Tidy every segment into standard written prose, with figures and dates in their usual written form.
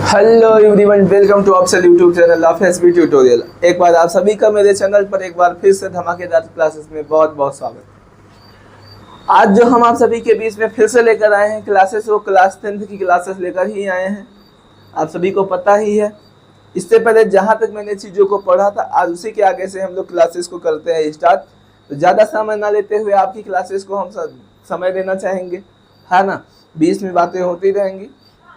Hello everyone, welcome to Afsal YouTube channel FSB tutorial. एक बार आप सभी का मेरे चैनल पर एक बार फिर से धमाकेदार क्लासेस में बहुत बहुत स्वागत। आज जो हम आप सभी के बीच में फिर से लेकर आए हैं क्लासेस, वो क्लास 10th की क्लासेस लेकर ही आए हैं। आप सभी को पता ही है, इससे पहले जहाँ तक मैंने चीज़ों को पढ़ा था, आज उसी के आगे से हम लोग क्लासेस को करते हैं स्टार्ट। तो ज़्यादा समय ना लेते हुए आपकी क्लासेस को हम समय देना चाहेंगे, है ना। बीच में बातें होती रहेंगी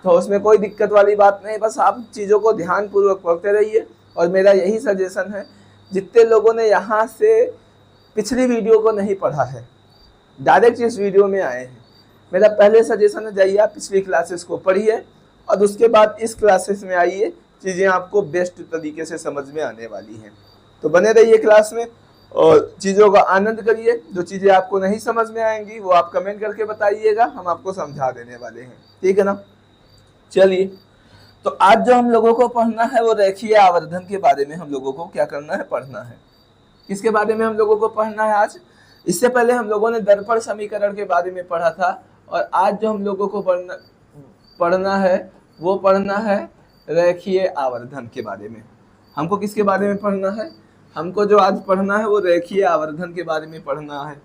तो उसमें कोई दिक्कत वाली बात नहीं, बस आप चीज़ों को ध्यानपूर्वक पढ़ते रहिए। और मेरा यही सजेशन है, जितने लोगों ने यहाँ से पिछली वीडियो को नहीं पढ़ा है, डायरेक्ट इस वीडियो में आए हैं, मेरा पहले सजेशन है जाइए आप पिछली क्लासेस को पढ़िए और उसके बाद इस क्लासेस में आइए। चीज़ें आपको बेस्ट तरीके से समझ में आने वाली हैं। तो बने रहिए क्लास में और चीज़ों का आनंद करिए। जो चीज़ें आपको नहीं समझ में आएंगी वो आप कमेंट करके बताइएगा, हम आपको समझा देने वाले हैं, ठीक है ना। चलिए, तो आज जो हम लोगों को पढ़ना है वो रेखीय आवर्धन के बारे में हम लोगों को क्या करना है, पढ़ना है। किसके बारे में हम लोगों को पढ़ना है आज? इससे पहले हम लोगों ने दर्पण समीकरण के बारे में पढ़ा था, और आज जो हम लोगों को पढ़ना है वो पढ़ना है रेखीय आवर्धन के बारे में। हमको किसके बारे में पढ़ना है? हमको जो आज पढ़ना है वो रेखीय आवर्धन के बारे में पढ़ना है,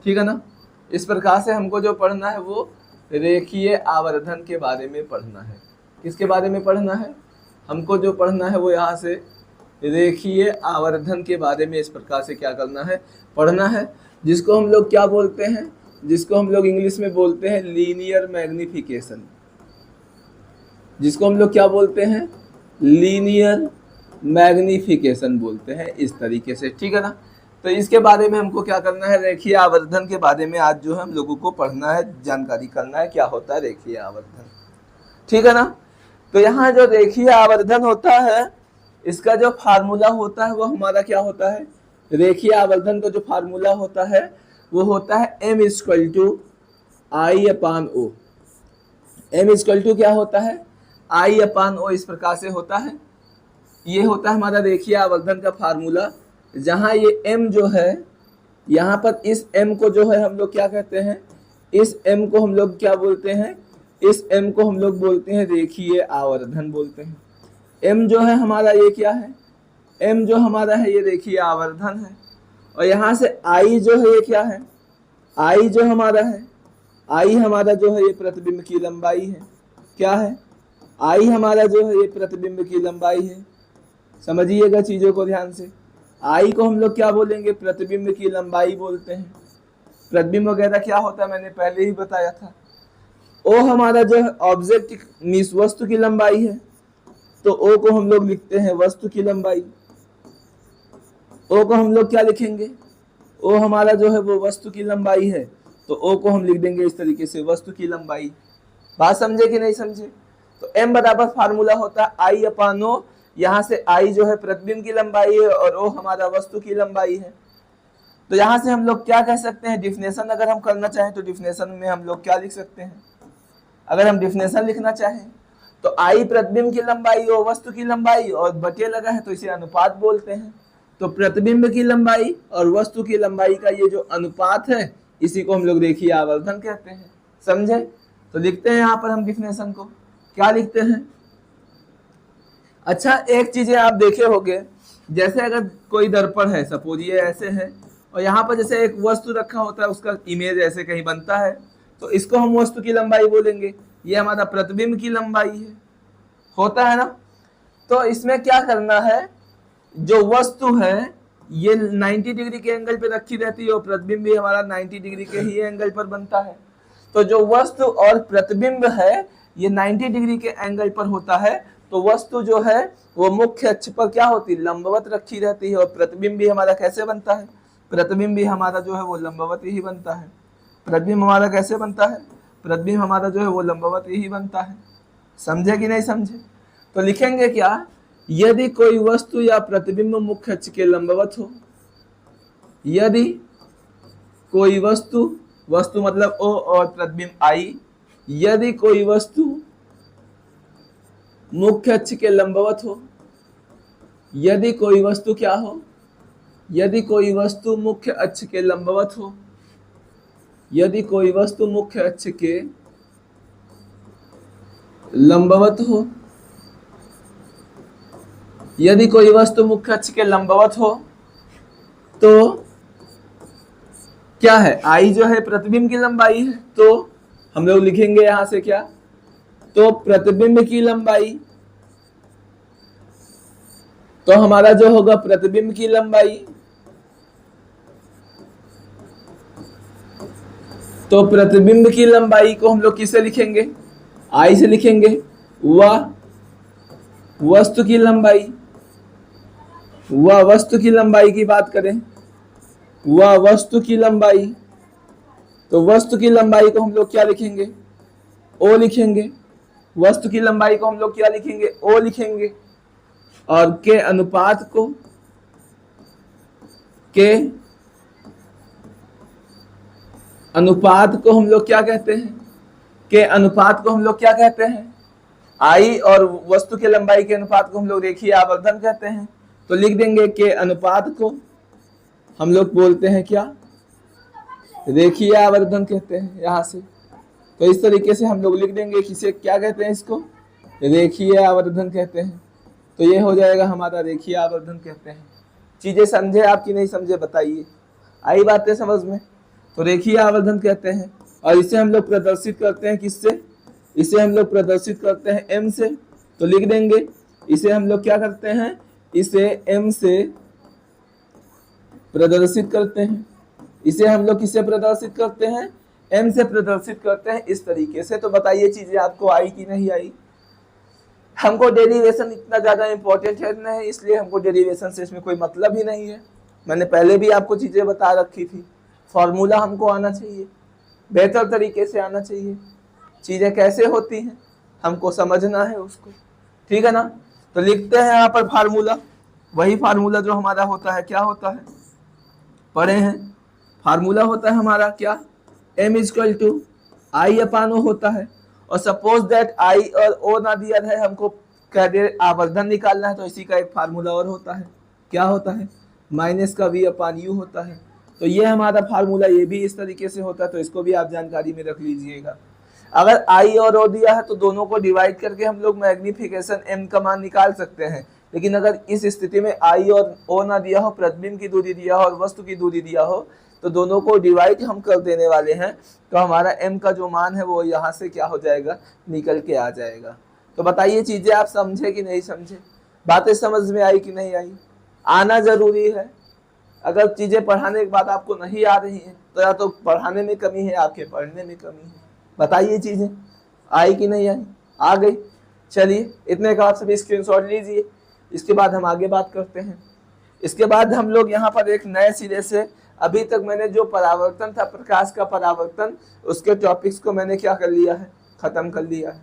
ठीक है ना। इस प्रकार से हमको जो पढ़ना है वो रेखीय आवर्धन के बारे में पढ़ना है। किसके बारे में पढ़ना है? हमको जो पढ़ना है वो यहाँ से रेखीय आवर्धन के बारे में इस प्रकार से क्या करना है, पढ़ना है, जिसको हम लोग क्या बोलते हैं, जिसको हम लोग इंग्लिश में बोलते हैं लीनियर मैग्निफिकेशन। जिसको हम लोग क्या बोलते हैं? लीनियर मैग्निफिकेशन बोलते हैं, इस तरीके से, ठीक है ना। तो इसके बारे में हमको क्या करना है, रेखीय आवर्धन के बारे में आज जो है हम लोगों को पढ़ना है, जानकारी करना है क्या होता है रेखीय आवर्धन, ठीक है ना। तो यहाँ जो रेखीय आवर्धन होता है, इसका जो फार्मूला होता है वो हमारा क्या होता है? रेखीय आवर्धन का जो फार्मूला होता है वो होता है m = I/O। m = क्या होता है? I/O। इस प्रकार से होता है। ये होता है हमारा रेखीय आवर्धन का फार्मूला, जहाँ ये m जो है, यहाँ पर इस m को जो है हम लोग क्या कहते हैं, इस m को हम लोग क्या बोलते हैं, इस m को हम लोग बोलते हैं रेखीय आवर्धन बोलते हैं। m जो है हमारा ये क्या है, m जो हमारा है ये रेखीय आवर्धन है। और यहाँ से I जो है ये क्या है, I जो हमारा है, I हमारा जो है ये प्रतिबिंब की लंबाई है। क्या है? I हमारा जो है ये प्रतिबिंब की लंबाई है। समझिएगा चीज़ों को ध्यान से। आई को हम लोग क्या बोलेंगे? प्रतिबिंब की लंबाई बोलते हैं। प्रतिबिंब वगैरह क्या होता है मैंने पहले ही बताया था। ओ हमारा जो है ऑब्जेक्ट मीन्स वस्तु की लंबाई है, तो ओ को हम लोग लिखते हैं वस्तु की लंबाई। ओ को हम लोग क्या लिखेंगे? ओ हमारा जो है वो वस्तु की लंबाई है, तो ओ को हम लिख देंगे इस तरीके से, वस्तु की लंबाई। बात समझे कि नहीं समझे? तो m बराबर फार्मूला होता है I/O। यहाँ से I जो है प्रतिबिंब की लंबाई है और O हमारा वस्तु की लंबाई है। तो यहाँ से हम लोग क्या कह सकते हैं, डिफिनेशन अगर हम करना चाहें तो डिफिनेशन में हम लोग क्या लिख सकते हैं? अगर हम डिफिनेशन लिखना चाहें तो I प्रतिबिंब की लंबाई, O वस्तु की लंबाई, और बटे लगा है तो इसे अनुपात बोलते हैं। तो प्रतिबिंब की लंबाई और वस्तु की लंबाई का ये जो अनुपात है, इसी को हम लोग रेखीय आवर्धन कहते हैं। समझे? तो लिखते हैं यहाँ पर हम डिफिनेशन को, क्या लिखते हैं? अच्छा, एक चीजें आप देखे होंगे, जैसे अगर कोई दर्पण है, सपोज ये ऐसे है, और यहाँ पर जैसे एक वस्तु रखा होता है, उसका इमेज ऐसे कहीं बनता है, तो इसको हम वस्तु की लंबाई बोलेंगे। ये हमारा प्रतिबिंब की लंबाई है, होता है ना। तो इसमें क्या करना है, जो वस्तु है ये 90 डिग्री के एंगल पे रखी रहती है और प्रतिबिंब भी हमारा 90 डिग्री के ही एंगल पर बनता है। तो जो वस्तु और प्रतिबिंब है ये 90 डिग्री के एंगल पर होता है, तो वस्तु जो है वो मुख्य अक्ष पर क्या होती है, लंबवत रखी रहती है। और प्रतिबिंब भी हमारा कैसे बनता है? प्रतिबिंब भी हमारा जो है वो लंबवत ही बनता है। प्रतिबिंब हमारा कैसे बनता है? प्रतिबिंब हमारा जो है वो लंबवत ही बनता है। समझे कि नहीं समझे? तो लिखेंगे क्या, यदि कोई वस्तु या प्रतिबिंब मुख्य अक्ष के लंबवत हो, यदि कोई वस्तु, वस्तु मतलब O और प्रतिबिंब I, यदि कोई वस्तु मुख्य अक्ष के लंबवत हो, यदि कोई वस्तु क्या हो, यदि कोई वस्तु मुख्य अक्ष के लंबवत हो, यदि कोई वस्तु मुख्य अक्ष के लंबवत हो, यदि कोई वस्तु मुख्य अक्ष के लंबवत हो तो क्या है, आई जो है प्रतिबिंब की लंबाई है, तो हम लोग लिखेंगे यहां से क्या, तो प्रतिबिंब की लंबाई, तो हमारा जो होगा प्रतिबिंब की लंबाई, तो प्रतिबिंब की लंबाई को हम लोग किससे लिखेंगे, आई से लिखेंगे। वह वस्तु की लंबाई, वह वस्तु की लंबाई की बात करें, वह वस्तु की लंबाई, तो वस्तु की लंबाई को हम लोग क्या लिखेंगे, ओ लिखेंगे। वस्तु की लंबाई को हम लोग क्या लिखेंगे, ओ लिखेंगे। और के अनुपात को, के अनुपात को हम लोग क्या कहते हैं, के अनुपात को हम लोग क्या कहते हैं, आई और वस्तु के लंबाई के अनुपात को हम लोग रेखीय आवर्धन कहते हैं। तो लिख देंगे के अनुपात को हम लोग बोलते हैं क्या, रेखीय आवर्धन कहते हैं यहां से। तो इस तरीके से हम लोग लिख देंगे, किसे क्या कहते हैं, इसको रेखीय आवर्धन कहते हैं। तो ये हो जाएगा हमारा रेखीय आवर्धन कहते हैं। चीजें समझे आपकी नहीं समझे बताइए, आई बातें समझ में। तो रेखीय आवर्धन कहते हैं, और इसे हम लोग प्रदर्शित करते हैं किससे, इसे हम लोग प्रदर्शित करते हैं एम से। तो लिख देंगे इसे हम लोग क्या करते हैं, इसे एम से प्रदर्शित करते हैं। इसे हम लोग किससे प्रदर्शित करते हैं, एम से प्रदर्शित करते हैं, इस तरीके से। तो बताइए चीजें आपको आई कि नहीं आई। हमको डेरिवेशन इतना ज्यादा इंपॉर्टेंट है नहीं, इसलिए हमको डेरिवेशन से इसमें कोई मतलब ही नहीं है। मैंने पहले भी आपको चीजें बता रखी थी। फॉर्मूला हमको आना चाहिए, बेहतर तरीके से आना चाहिए। चीजें कैसे होती हैं हमको समझना है उसको, ठीक है ना। तो लिखते हैं यहाँ पर फार्मूला, वही फार्मूला जो हमारा होता है, क्या होता है, पढ़े हैं। फार्मूला होता है हमारा क्या, m इक्वल टू आई अपान ओ होता है। और सपोज दैट आई और ओ ना दिया है, हमको कह दे आवर्धन निकालना है, तो इसी का एक फार्मूला और होता है, क्या होता है, माइनस का v अपान यू होता है। तो ये हमारा फार्मूला, ये भी इस तरीके से होता है, तो इसको भी आप जानकारी में रख लीजिएगा। अगर आई और ओ दिया है तो दोनों को डिवाइड करके हम लोग मैग्निफिकेशन m का मान निकाल सकते हैं। लेकिन अगर इस स्थिति में आई और ओ ना दिया हो, प्रतिबिंब की दूरी दिया हो और वस्तु की दूरी दिया हो, तो दोनों को डिवाइड हम कर देने वाले हैं। तो हमारा m का जो मान है वो यहाँ से क्या हो जाएगा, निकल के आ जाएगा। तो बताइए चीजें आप समझे कि नहीं समझे, बातें समझ में आई कि नहीं आई। आना जरूरी है। अगर चीजें पढ़ाने के बाद आपको नहीं आ रही हैं तो या तो पढ़ाने में कमी है, आपके पढ़ने में कमी है। बताइए चीजें आई कि नहीं आई, आ गई। चलिए इतने का आप सभी स्क्रीनशॉट लीजिए, इसके बाद हम आगे बात करते हैं। इसके बाद हम लोग यहाँ पर एक नए सिरे से, अभी तक मैंने जो परावर्तन था, प्रकाश का परावर्तन, उसके टॉपिक्स को मैंने क्या कर लिया है, खत्म कर लिया है।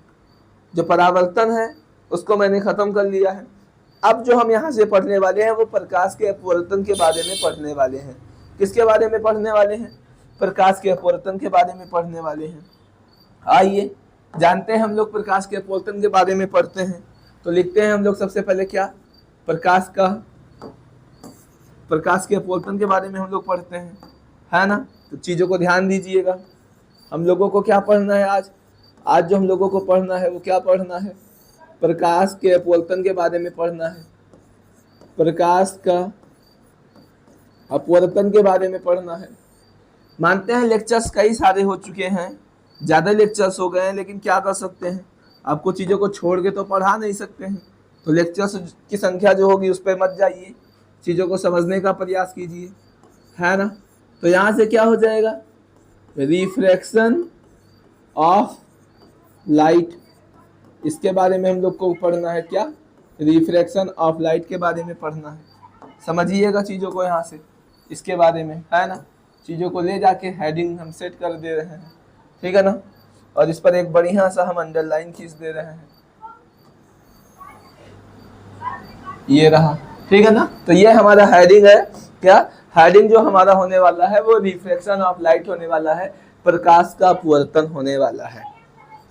जो परावर्तन है उसको मैंने खत्म कर लिया है। अब जो हम यहाँ से पढ़ने वाले हैं वो प्रकाश के अपवर्तन के बारे में पढ़ने वाले हैं। किसके बारे में पढ़ने वाले हैं, प्रकाश के अपवर्तन के बारे में पढ़ने वाले हैं। आइए जानते हैं हम लोग प्रकाश के अपवर्तन के बारे में पढ़ते हैं। तो लिखते हैं हम लोग सबसे पहले क्या, प्रकाश के अपवर्तन के बारे में हम लोग पढ़ते हैं, है ना। तो चीज़ों को ध्यान दीजिएगा। हम लोगों को क्या पढ़ना है आज जो हम लोगों को पढ़ना है वो क्या पढ़ना है, प्रकाश के अपवर्तन के बारे में पढ़ना है। प्रकाश का अपवर्तन के बारे में पढ़ना है। मानते हैं लेक्चर्स कई सारे हो चुके हैं, ज़्यादा लेक्चर्स हो गए हैं, लेकिन क्या कर सकते हैं, आपको चीज़ों को छोड़ के तो पढ़ा नहीं सकते हैं। तो लेक्चर्स की संख्या जो होगी उस पर मत जाइए, चीज़ों को समझने का प्रयास कीजिए, है ना। तो यहाँ से क्या हो जाएगा, रिफ्रैक्शन ऑफ लाइट, इसके बारे में हम लोग को पढ़ना है। क्या, रिफ्रैक्शन ऑफ लाइट के बारे में पढ़ना है। समझिएगा चीज़ों को यहाँ से, इसके बारे में, है ना। चीज़ों को ले जाके हेडिंग हम सेट कर दे रहे हैं, ठीक है ना। और इस पर एक बढ़िया सा हम अंडरलाइन खींच दे रहे हैं, ये रहा, ठीक है ना। तो ये हमारा हेडिंग है। क्या हेडिंग जो हमारा होने वाला है वो रिफ्लेक्शन ऑफ लाइट होने वाला है, प्रकाश का अपवर्तन होने वाला है।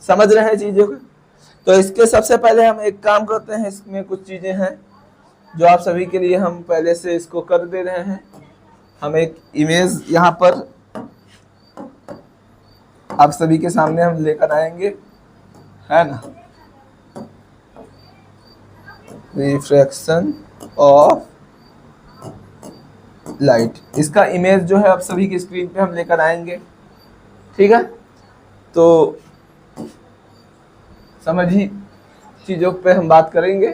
समझ रहे हैं चीज़ों को। तो इसके सबसे पहले हम एक काम करते हैं, इसमें कुछ चीज़ें हैं जो आप सभी के लिए हम पहले से इसको कर दे रहे हैं। हम एक इमेज यहाँ पर आप सभी के सामने हम लेकर आएंगे, है ना। Refraction of light. इसका इमेज जो है आप सभी की स्क्रीन पे हम लेकर आएंगे, ठीक है। तो समझिए चीज़ों पे हम बात करेंगे।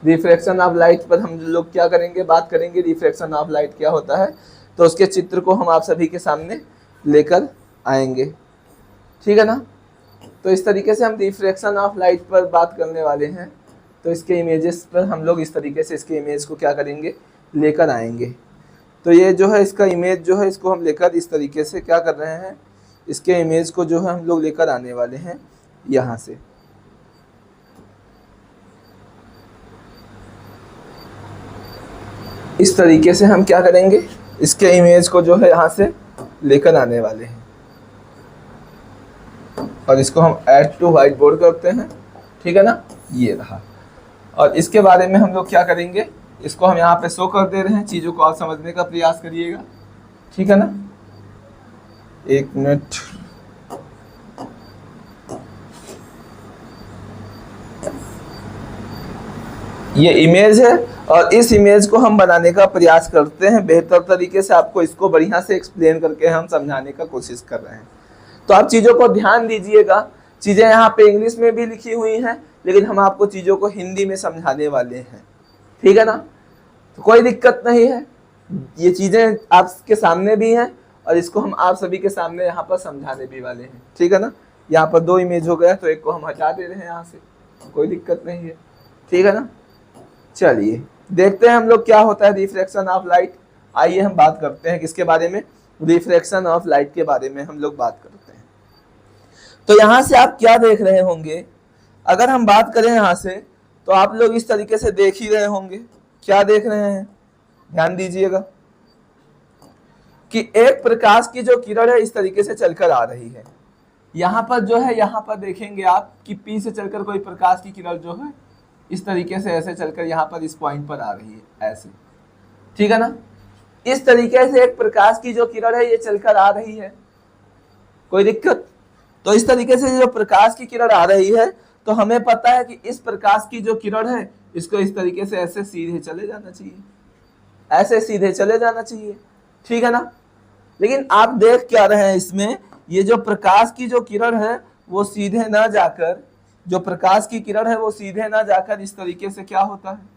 रिफ्रैक्शन ऑफ लाइट पर हम लोग क्या करेंगे, बात करेंगे रिफ्रैक्शन ऑफ लाइट क्या होता है, तो उसके चित्र को हम आप सभी के सामने लेकर आएंगे, ठीक है ना। तो इस तरीके से हम रिफ्रैक्शन ऑफ लाइट पर बात करने वाले हैं। तो इसके इमेजेस पर हम लोग इस तरीके से इसके इमेज को क्या करेंगे, लेकर आएंगे। तो ये जो है इसका इमेज जो है इसको हम लेकर इस तरीके से क्या कर रहे हैं, इसके इमेज को जो है हम लोग लेकर आने वाले हैं यहाँ से। इस तरीके से हम क्या करेंगे, इसके इमेज को जो है यहाँ से लेकर आने वाले हैं और इसको हम ऐड टू व्हाइट बोर्ड करते हैं, ठीक है ना, ये रहा। और इसके बारे में हम लोग क्या करेंगे, इसको हम यहाँ पे शो कर दे रहे हैं, चीज़ों को आप समझने का प्रयास करिएगा, ठीक है ना। एक मिनट, ये इमेज है और इस इमेज को हम बनाने का प्रयास करते हैं बेहतर तरीके से। आपको इसको बढ़िया से एक्सप्लेन करके हम समझाने का कोशिश कर रहे हैं। तो आप चीज़ों को ध्यान दीजिएगा, चीज़ें यहाँ पे इंग्लिश में भी लिखी हुई हैं, लेकिन हम आपको चीज़ों को हिंदी में समझाने वाले हैं, ठीक है ना। तो कोई दिक्कत नहीं है, ये चीज़ें आपके सामने भी हैं और इसको हम आप सभी के सामने यहाँ पर समझाने भी वाले हैं, ठीक है ना। यहाँ पर दो इमेज हो गया तो एक को हम हटा दे रहे हैं यहाँ से, कोई दिक्कत नहीं है, ठीक है ना। चलिए देखते हैं हम लोग क्या होता है रिफ्रैक्शन ऑफ लाइट। आइए हम बात करते हैं किसके बारे में, रिफ्रैक्शन ऑफ लाइट के बारे में हम लोग बात करते हैं। तो यहाँ से आप क्या देख रहे होंगे, अगर हम बात करें यहाँ से तो आप लोग इस तरीके से देख ही रहे होंगे, क्या देख रहे हैं, ध्यान दीजिएगा कि एक प्रकाश की जो किरण है इस तरीके से चलकर आ रही है। यहाँ पर जो है, यहाँ पर देखेंगे आप कि पी से चलकर कोई प्रकाश की किरण जो है इस तरीके से ऐसे चलकर यहाँ पर इस पॉइंट पर आ रही है, ऐसे, ठीक है ना। इस तरीके से एक प्रकाश की जो किरण है ये चलकर आ रही है, कोई दिक्कत। तो इस तरीके से जो प्रकाश की किरण आ रही है तो हमें पता है कि इस प्रकाश की जो किरण है इसको इस तरीके से ऐसे सीधे चले जाना चाहिए, ऐसे सीधे चले जाना चाहिए, ठीक है ना। लेकिन आप देख क्या रहे हैं इसमें, ये जो प्रकाश की जो किरण है वो सीधे ना जाकर, जो प्रकाश की किरण है वो सीधे ना जाकर इस तरीके से क्या होता है,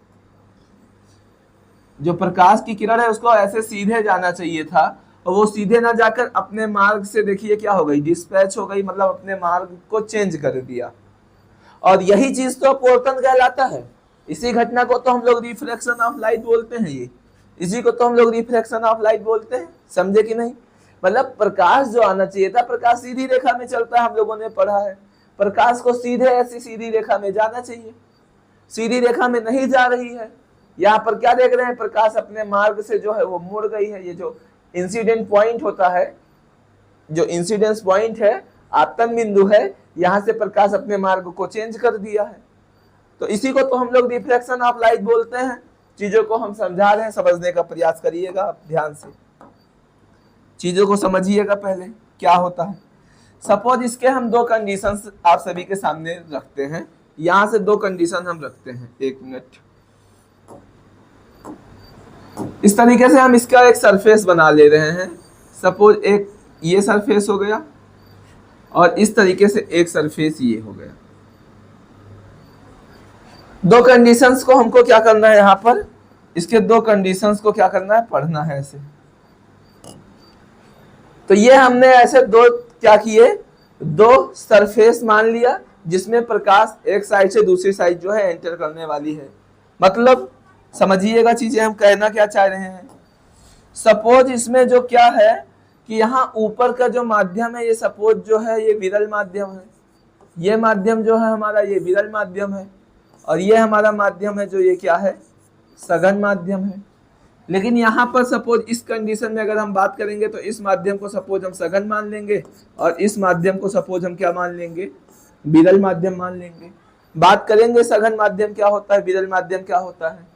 जो प्रकाश की किरण है उसको ऐसे सीधे जाना चाहिए था और वो सीधे ना जाकर अपने मार्ग से देखिए क्या हो गई, डिस्पैच हो गई, मतलब अपने मार्ग को चेंज कर दिया। और यही चीज तो अपवर्तन कहलाता है। इसी घटना को तो हम लोग रिफ्लेक्शन ऑफ लाइट बोलते हैं, ये इसी को तो हम लोग रिफ्लेक्शन ऑफ लाइट बोलते हैं, समझे कि नहीं। मतलब प्रकाश जो आना चाहिए था, प्रकाश सीधी रेखा में चलता है, हम लोगों ने पढ़ा है, प्रकाश को सीधे ऐसी सीधी रेखा में जाना चाहिए, सीधी रेखा में नहीं जा रही है। यहाँ पर क्या देख रहे हैं, प्रकाश अपने मार्ग से जो है वो मुड़ गई है। ये जो इंसिडेंट पॉइंट होता है, जो इंसिडेंस पॉइंट है, आपतन बिंदु है, यहाँ से प्रकाश अपने मार्ग को चेंज कर दिया है। तो इसी को तो हम लोग रिफ्लेक्शन ऑफ लाइट बोलते हैं। चीजों को हम समझा रहे हैं, समझने का प्रयास करिएगा आप ध्यान से, चीजों को समझिएगा पहले क्या होता है। सपोज इसके हम दो कंडीशंस आप सभी के सामने रखते हैं, यहां से दो कंडीशन हम रखते हैं, एक मिनट। इस तरीके से हम इसका एक सरफेस बना ले रहे हैं। सपोज एक ये सरफेस हो गया और इस तरीके से एक सरफेस ये हो गया। दो कंडीशंस को हमको क्या करना है, यहां पर इसके दो कंडीशंस को क्या करना है, पढ़ना है ऐसे। तो ये हमने ऐसे दो क्या किए, दो सरफेस मान लिया जिसमें प्रकाश एक साइड से दूसरी साइड जो है एंटर करने वाली है। मतलब समझिएगा चीजें हम कहना क्या चाह रहे हैं। सपोज इसमें जो क्या है कि यहाँ ऊपर का जो माध्यम है, ये सपोज जो है ये विरल माध्यम है, ये माध्यम जो है हमारा ये विरल माध्यम है, और ये हमारा माध्यम है जो ये क्या है, सघन माध्यम है। लेकिन यहाँ पर सपोज इस कंडीशन में अगर हम बात करेंगे तो इस माध्यम को सपोज हम सघन मान लेंगे और इस माध्यम को सपोज हम क्या मान लेंगे, विरल माध्यम मान लेंगे। बात करेंगे सघन माध्यम क्या होता है, विरल माध्यम क्या होता है।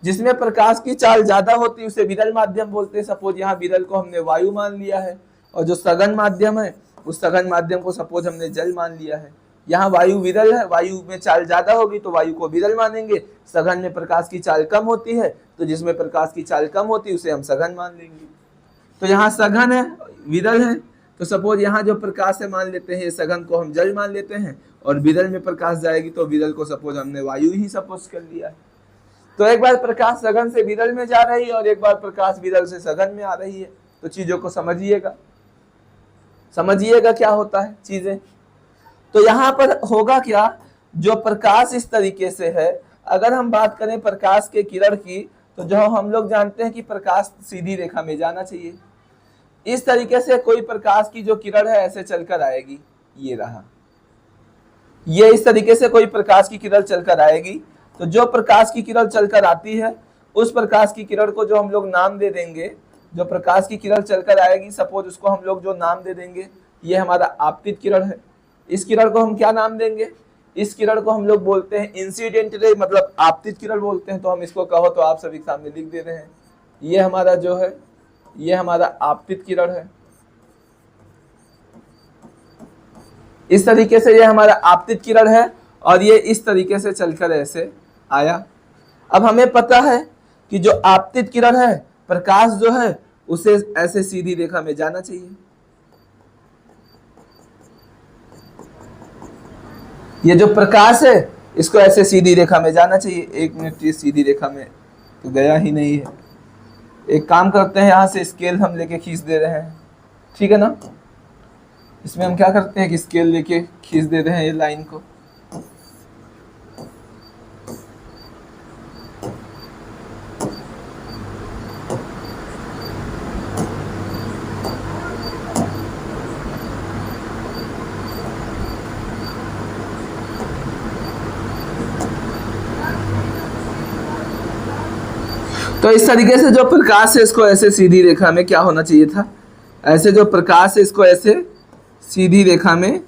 जिसमें प्रकाश की चाल ज्यादा होती है उसे विरल माध्यम बोलते हैं। सपोज यहाँ विरल को हमने वायु मान लिया है और जो सघन माध्यम है उस सघन माध्यम को सपोज हमने जल मान लिया है। यहाँ वायु विरल है, वायु में चाल ज्यादा होगी तो वायु को विरल मानेंगे, सघन में प्रकाश की चाल कम होती है तो जिसमें प्रकाश की चाल कम होती है उसे हम सघन मान लेंगे। तो यहाँ सघन है, विरल है, तो सपोज यहाँ जो प्रकाश है मान लेते हैं सघन को हम जल मान लेते हैं, और विरल में प्रकाश जाएगी तो विरल को सपोज हमने वायु ही सपोज कर लिया है। तो एक बार प्रकाश सघन से विरल में जा रही है और एक बार प्रकाश विरल से सघन में आ रही है, तो चीजों को समझिएगा क्या होता है चीजें। तो यहाँ पर होगा क्या, जो प्रकाश इस तरीके से है, अगर हम बात करें प्रकाश के किरण की, तो जो हम लोग जानते हैं कि प्रकाश सीधी रेखा में जाना चाहिए। इस तरीके से कोई प्रकाश की जो किरण है ऐसे चलकर आएगी, ये रहा, ये इस तरीके से कोई प्रकाश की किरण चलकर आएगी। तो जो प्रकाश की किरण चलकर आती है उस प्रकाश की किरण को जो हम लोग नाम दे देंगे, जो प्रकाश की किरण चलकर आएगी सपोज उसको हम लोग जो नाम दे देंगे, ये हमारा आपतित किरण है। इस किरण को हम क्या नाम देंगे, इस किरण को हम लोग बोलते हैं इंसिडेंट रे, मतलब आपतित किरण बोलते हैं। तो हम इसको कहो तो आप सभी के सामने लिख दे रहे हैं, ये हमारा जो है ये हमारा आपतित किरण है। इस तरीके से ये हमारा आपतित किरण है और ये इस तरीके से चलकर ऐसे आया। अब हमें पता है कि जो आपतित किरण है, प्रकाश जो है उसे ऐसे सीधी रेखा में जाना चाहिए। ये जो प्रकाश है इसको ऐसे सीधी रेखा में जाना चाहिए। एक मिनट, ये सीधी रेखा में तो गया ही नहीं है। एक काम करते हैं, यहाँ से स्केल हम लेके खींच दे रहे हैं, ठीक है ना। इसमें हम क्या करते हैं कि स्केल लेके खींच दे रहे हैं ये लाइन को। तो इस तरीके से जो प्रकाश है इसको ऐसे सीधी रेखा में क्या होना चाहिए था, ऐसे जो प्रकाश है इसको ऐसे सीधी रेखा में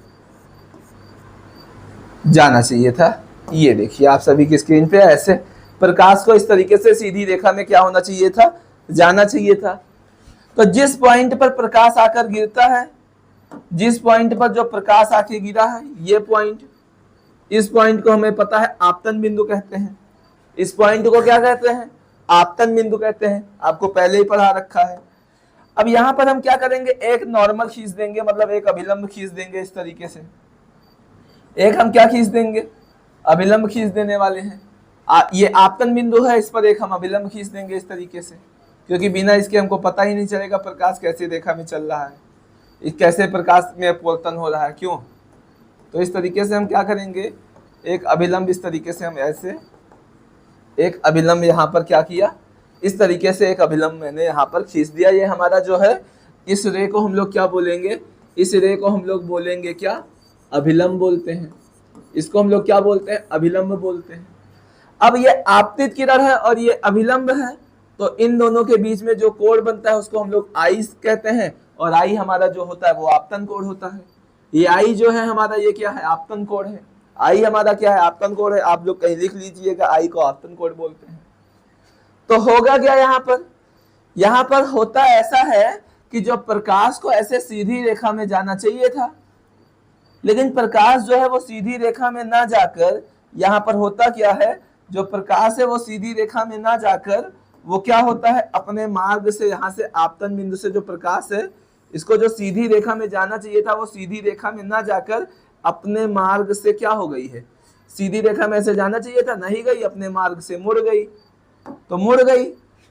जाना चाहिए था। ये देखिए आप सभी की स्क्रीन पे ऐसे प्रकाश को इस तरीके से सीधी रेखा में क्या होना चाहिए था, जाना चाहिए था। तो जिस पॉइंट पर प्रकाश आकर गिरता है, जिस पॉइंट पर जो प्रकाश आके गिरा है, ये पॉइंट, इस पॉइंट को हमें पता है आपतन बिंदु कहते हैं। इस पॉइंट को क्या कहते हैं, आपतन बिंदु कहते हैं, आपको पहले ही पढ़ा रखा है। अब यहाँ पर हम क्या करेंगे, एक नॉर्मल खींच देंगे, मतलब एक अभिलंब खींच देंगे इस तरीके से। एक हम क्या खींच देंगे, अभिलंब खींच देने वाले हैं। ये आपतन बिंदु है, इस पर एक हम अभिलंब खींच देंगे इस तरीके से, क्योंकि बिना इसके हमको पता ही नहीं चलेगा प्रकाश कैसे रेखा में चल रहा है, कैसे प्रकाश में अपवर्तन हो रहा है, क्यों। तो इस तरीके से हम क्या करेंगे, एक अभिलंब इस तरीके से हम ऐसे एक अभिलंब यहाँ पर क्या किया, इस तरीके से एक अभिलंब मैंने यहाँ पर खींच दिया। ये हमारा जो है, इस रे को हम लोग क्या बोलेंगे, इस रे को हम लोग बोलेंगे क्या, अभिलंब बोलते हैं। इसको हम लोग क्या बोलते हैं, अभिलंब बोलते हैं। अब ये आपतित किरण है और ये अभिलंब है, तो इन दोनों के बीच में जो कोण बनता है उसको हम लोग आई कहते हैं, और आई हमारा जो होता है वो आपतन कोण होता है। ये आई जो है हमारा, ये क्या है, आपतन कोण है। आई हमारा क्या है, आपतन कोण है। आप लोग कहीं लिख लीजिएगा, आई को आपतन कोण बोलते हैं। तो होगा क्या यहाँ पर होता ऐसा है कि जो प्रकाश को ऐसे सीधी रेखा में जाना चाहिए था, लेकिन प्रकाश जो है वो सीधी रेखा में ना जाकर, यहाँ पर होता क्या है, जो प्रकाश है वो सीधी रेखा में ना जाकर वो क्या होता है, अपने मार्ग से, यहाँ से आपतन बिंदु से जो प्रकाश है, इसको जो सीधी रेखा में जाना चाहिए था वो सीधी रेखा में ना जाकर अपने मार्ग से क्या हो गई है, सीधी रेखा में ऐसे जाना चाहिए था, नहीं गई, अपने मार्ग से मुड़ गई। तो मुड़ गई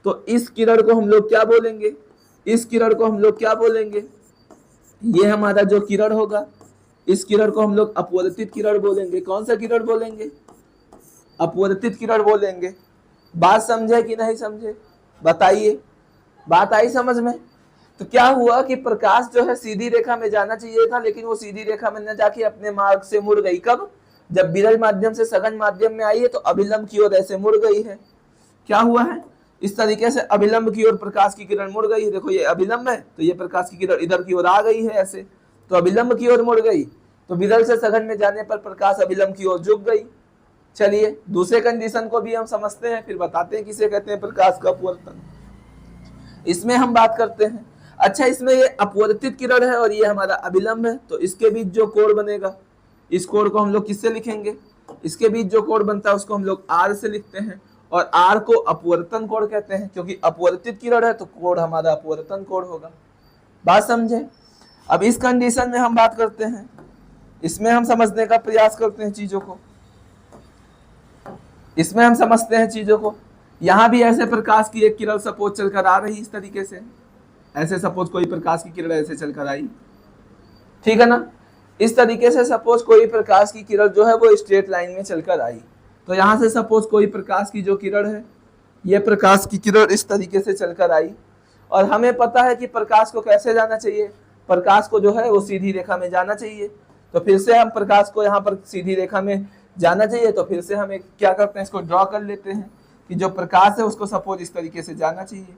तो इस किरण को हम लोग क्या बोलेंगे, इस किरण को हम लोग क्या बोलेंगे, ये हमारा जो किरण होगा, इस किरण को हम लोग अपवर्तित किरण बोलेंगे। कौन सा किरण बोलेंगे, अपवर्तित किरण बोलेंगे। बात समझे कि नहीं समझे, बताइए, बात आई समझ में। तो क्या हुआ कि प्रकाश जो है सीधी रेखा में जाना चाहिए था, लेकिन वो सीधी रेखा में न जाके अपने मार्ग से मुड़ गई। कब, जब विरल माध्यम से सघन माध्यम में आई है तो अभिलंब की ओर ऐसे मुड़ गई है। क्या हुआ है, इस तरीके से अभिलंब की ओर प्रकाश की किरण मुड़ गई है। देखो ये अभिलंब है तो ये प्रकाश की किरण इधर की ओर आ गई है ऐसे, तो अभिलंब की ओर मुड़ गई। तो विरल से सघन में जाने पर प्रकाश अभिलंब की ओर झुक गई। चलिए दूसरे कंडीशन को भी हम समझते हैं, फिर बताते हैं किसे कहते हैं प्रकाश का अपवर्तन। इसमें हम बात करते हैं, अच्छा इसमें ये अपवर्तित किरण है और ये हमारा अभिलंब है, तो इसके बीच जो कोण बनेगा, इस कोण को हम लोग किससे लिखेंगे, इसके बीच जो कोण बनता है उसको हम लोग R से लिखते हैं, और R को अपवर्तन कोण कहते हैं, क्योंकि अपवर्तित किरण है तो कोण हमारा अपवर्तन कोण होगा। बात समझे। अब इस कंडीशन में हम बात करते हैं, इसमें हम समझने का प्रयास करते हैं चीजों को, इसमें हम समझते हैं चीजों को। यहां भी ऐसे प्रकाश की एक किरण सपोज चलकर आ रही इस तरीके से, ऐसे सपोज कोई प्रकाश की किरण ऐसे चलकर आई, ठीक है ना। इस तरीके से सपोज कोई प्रकाश की किरण जो है वो स्ट्रेट लाइन में चलकर आई, तो यहां से सपोज कोई प्रकाश की जो किरण है, ये प्रकाश की किरण इस तरीके से चलकर आई, और हमें पता है कि प्रकाश को कैसे जाना चाहिए, प्रकाश को जो है वो सीधी रेखा में जाना चाहिए। तो फिर से हम प्रकाश को यहाँ पर सीधी रेखा में जाना चाहिए, तो फिर से हम एक क्या करते हैं, इसको ड्रॉ कर लेते हैं कि जो प्रकाश है उसको सपोज इस तरीके से जाना चाहिए।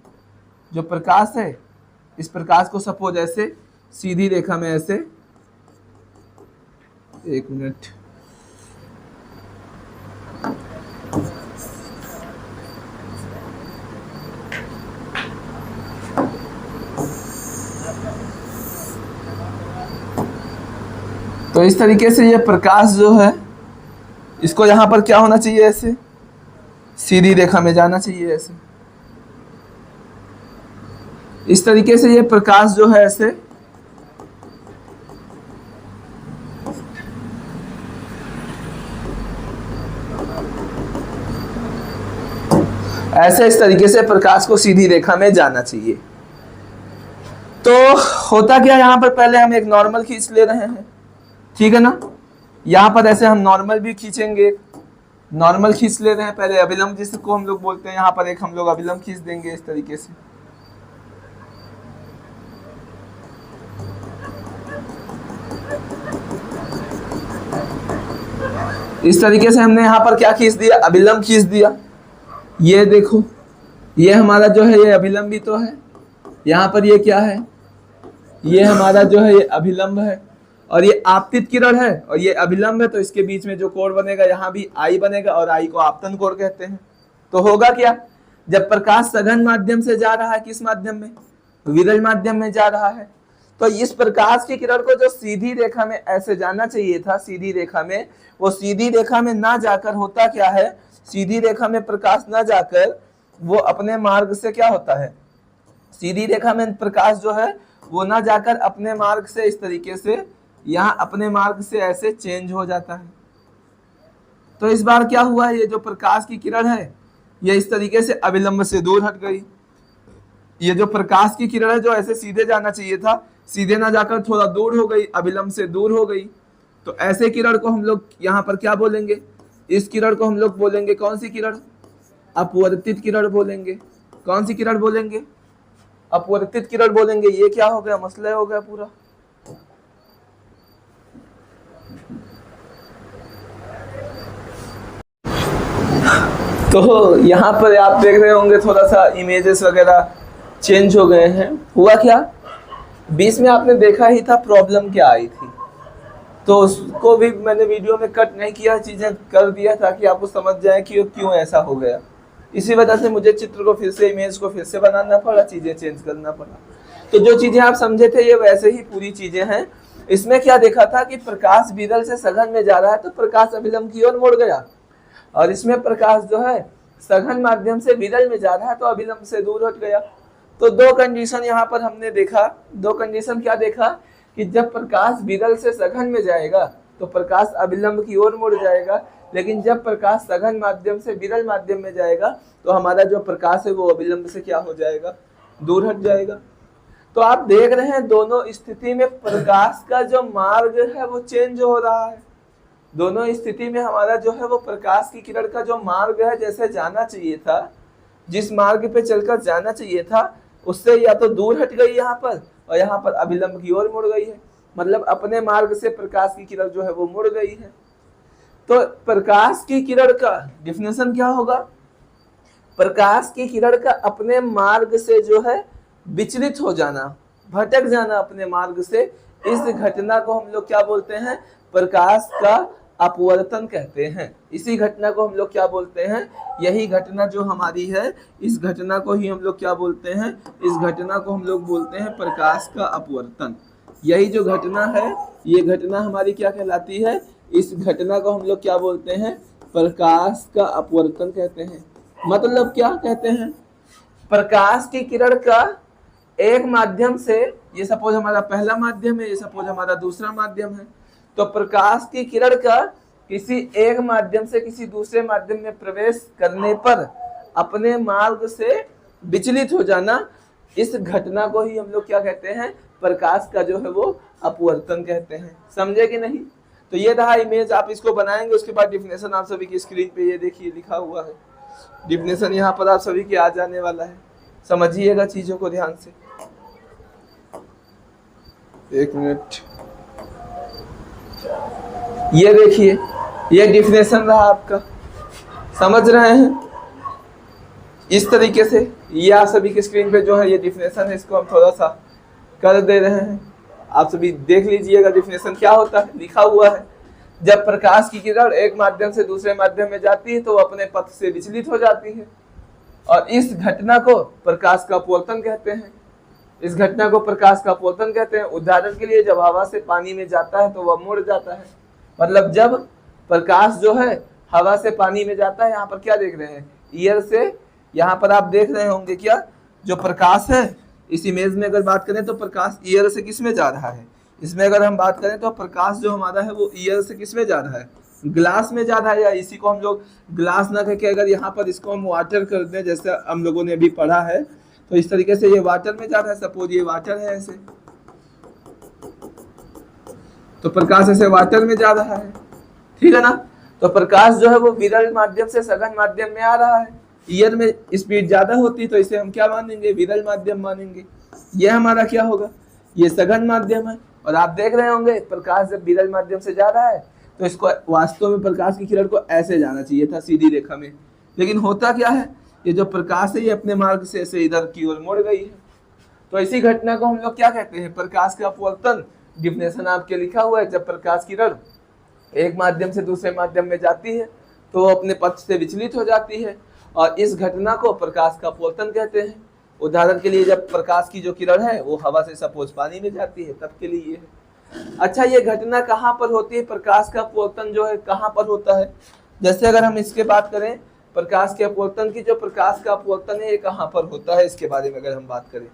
जो प्रकाश है इस प्रकाश को सपोज ऐसे सीधी रेखा में ऐसे, एक मिनट, तो इस तरीके से ये प्रकाश जो है इसको यहां पर क्या होना चाहिए, ऐसे सीधी रेखा में जाना चाहिए, ऐसे इस तरीके से ये प्रकाश जो है ऐसे ऐसे इस तरीके से प्रकाश को सीधी रेखा में जाना चाहिए। तो होता क्या, यहां पर पहले हम एक नॉर्मल खींच ले रहे हैं, ठीक है ना। यहां पर ऐसे हम नॉर्मल भी खींचेंगे, नॉर्मल खींच ले रहे हैं पहले, अभिलंब जिसको हम लोग बोलते हैं, यहां पर एक हम लोग अभिलंब खींच देंगे इस तरीके से। इस तरीके से हमने यहां पर क्या खींच दिया, अभिलंब खींच दिया। ये देखो, ये हमारा जो है ये अभिलंब भी तो है, यहाँ पर ये क्या है, ये हमारा जो है ये अभिलंब है, और ये आपतित किरण है और ये अभिलंब है, तो इसके बीच में जो कोण बनेगा यहाँ भी आई बनेगा, और आई को आपतन कोण कहते हैं। तो होगा क्या, जब प्रकाश सघन माध्यम से जा रहा है, किस माध्यम में, विरल माध्यम में जा रहा है, तो इस प्रकाश की किरण को जो सीधी रेखा में ऐसे जाना चाहिए था, सीधी रेखा में, वो सीधी रेखा में ना जाकर होता क्या है, सीधी रेखा में प्रकाश ना जाकर वो अपने मार्ग से क्या होता है, सीधी रेखा में प्रकाश जो है वो ना जाकर अपने मार्ग से इस तरीके से यहाँ अपने मार्ग से ऐसे चेंज हो जाता है। तो इस बार क्या हुआ, ये जो प्रकाश की किरण है ये इस तरीके से अभिलंब से दूर हट गई। ये जो प्रकाश की किरण है जो ऐसे सीधे जाना चाहिए था, सीधे ना जाकर थोड़ा दूर हो गई, अभिलंब से दूर हो गई। तो ऐसे किरण को हम लोग यहाँ पर क्या बोलेंगे, इस किरण को हम लोग बोलेंगे कौन सी किरण, अपवर्तित किरण बोलेंगे। कौन सी किरण बोलेंगे, अपवर्तित किरण बोलेंगे। ये क्या हो गया, मसला हो गया पूरा। तो यहाँ पर आप देख रहे होंगे थोड़ा सा इमेजेस वगैरह चेंज हो गए हैं। हुआ क्या, बीच में आपने देखा ही था प्रॉब्लम क्या आई थी, तो उसको भी मैंने वीडियो में कट नहीं किया, चीजें कर दिया ताकि आपको समझ जाए कि क्यों ऐसा हो गया। इसी वजह से मुझे चित्र को फिर से, इमेज को फिर से बनाना पड़ा, चीजें चेंज करना पड़ा। तो जो चीजें आप समझे थे ये वैसे ही पूरी चीजें हैं। इसमें क्या देखा था कि प्रकाश विरल से सघन में जा रहा है तो प्रकाश अभिलंब की ओर मुड़ गया, और इसमें प्रकाश जो है सघन माध्यम से विरल में जा रहा है तो अभिलंब से दूर हट गया। तो दो कंडीशन यहाँ पर हमने देखा। दो कंडीशन क्या देखा कि जब प्रकाश विरल से सघन में जाएगा तो प्रकाश अभिलंब की ओर मुड़ जाएगा, लेकिन जब प्रकाश सघन माध्यम से विरल माध्यम में जाएगा तो हमारा जो प्रकाश है वो अभिलंब से क्या हो जाएगा, दूर हट जाएगा। तो आप देख रहे हैं दोनों स्थिति में प्रकाश का जो मार्ग है वो चेंज हो रहा है। दोनों स्थिति में हमारा जो है वो प्रकाश की किरण का जो मार्ग है, जैसे जाना चाहिए था, जिस मार्ग पे चलकर जाना चाहिए था उससे या तो दूर हट गई यहाँ पर, और यहाँ पर अभिलंब की ओर मुड़ गई है। मतलब अपने मार्ग से प्रकाश की किरण जो है वो मुड़ गई है। तो प्रकाश की किरण का डिफिनेशन क्या होगा, प्रकाश की किरण का अपने मार्ग से जो है विचलित हो जाना, भटक जाना अपने मार्ग से, इस घटना को हम लोग क्या बोलते हैं, प्रकाश का अपवर्तन कहते हैं। इसी घटना को हम लोग क्या बोलते हैं, यही घटना जो हमारी है इस घटना को ही हम लोग क्या बोलते हैं, इस घटना को हम लोग बोलते हैं प्रकाश का अपवर्तन। यही जो घटना है ये घटना हमारी क्या कहलाती है, इस घटना को हम लोग क्या बोलते हैं, प्रकाश का अपवर्तन कहते हैं। मतलब क्या कहते हैं, प्रकाश की किरण का एक माध्यम से, ये सपोज हमारा पहला माध्यम है, ये सपोज हमारा दूसरा माध्यम है, तो प्रकाश की किरण का किसी एक माध्यम से किसी दूसरे माध्यम में प्रवेश करने पर अपने मार्ग से विचलित हो जाना, इस घटना को ही हम लोग क्या कहते हैं, प्रकाश का जो है वो अपवर्तन कहते हैं। समझे कि नहीं? तो ये रहा इमेज, आप इसको बनाएंगे, उसके बाद डिफिनेशन आप सभी की स्क्रीन पे ये देखिए लिखा हुआ है। डिफिनेशन यहाँ पर आप सभी के आ जाने वाला है, समझिएगा चीजों को ध्यान से। एक मिनट, ये देखिए, ये डिफिनेशन रहा आपका, समझ रहे हैं? इस तरीके से ये आप सभी के स्क्रीन पे जो है ये डिफिनेशन है, इसको हम थोड़ा सा कर दे रहे हैं, आप सभी देख लीजिएगा डिफिनेशन क्या होता है। लिखा हुआ है, जब प्रकाश की किरण एक माध्यम से दूसरे माध्यम में जाती है तो वो अपने पथ से विचलित हो जाती है, और इस घटना को प्रकाश का अपवर्तन कहते हैं। इस घटना को प्रकाश का अपवर्तन कहते हैं। उदाहरण के लिए, जब हवा से पानी में जाता है तो वह मुड़ जाता है। मतलब जब प्रकाश जो है हवा से पानी में जाता है, यहाँ पर क्या देख रहे हैं, ईयर से, यहाँ पर आप देख रहे होंगे क्या, जो प्रकाश है इस इमेज में अगर बात करें तो प्रकाश ईयर से किस में जा रहा है, इसमें अगर हम बात करें तो प्रकाश जो हमारा है वो ईयर से किस में जा रहा है, ग्लास में जा रहा है। या इसी को हम लोग ग्लास ना करके अगर यहाँ पर इसको हम वाटर कर दें, जैसे हम लोगों ने अभी पढ़ा है, तो इस तरीके से ये वाटर में जा रहा है। सपोज ये वाटर है ऐसे, तो प्रकाश ऐसे वाटर में जा रहा है, ठीक है ना। तो प्रकाश जो है वो विरल माध्यम से सघन माध्यम में आ रहा है। ईयर में स्पीड ज्यादा होती है तो इसे हम क्या मानेंगे, विरल माध्यम मानेंगे। ये हमारा क्या होगा, ये सघन माध्यम है। और आप देख रहे होंगे प्रकाश जब विरल माध्यम से जा रहा है तो इसको वास्तव में प्रकाश की किरण को ऐसे जाना चाहिए था, सीधी रेखा में, लेकिन होता क्या है, ये जो प्रकाश है ये अपने मार्ग से ऐसे इधर की ओर मुड़ गई है। तो इसी घटना को हम लोग क्या कहते हैं, प्रकाश का अपवर्तन। डिफिनेशन आपके लिखा हुआ है, जब प्रकाश की किरण एक माध्यम से दूसरे माध्यम में जाती है तो वो अपने पथ से विचलित हो जाती है, और इस घटना को प्रकाश का अपवर्तन कहते हैं। उदाहरण के लिए, जब प्रकाश की जो किरण है वो हवा से सपोज पानी में जाती है, तब के लिए ये है। अच्छा, ये घटना कहाँ पर होती है, प्रकाश का अपवर्तन जो है कहाँ पर होता है? जैसे अगर हम इसके बात करें, प्रकाश के अपवर्तन की, जो प्रकाश का अपवर्तन है ये कहाँ पर होता है, इसके बारे में अगर हम बात करें,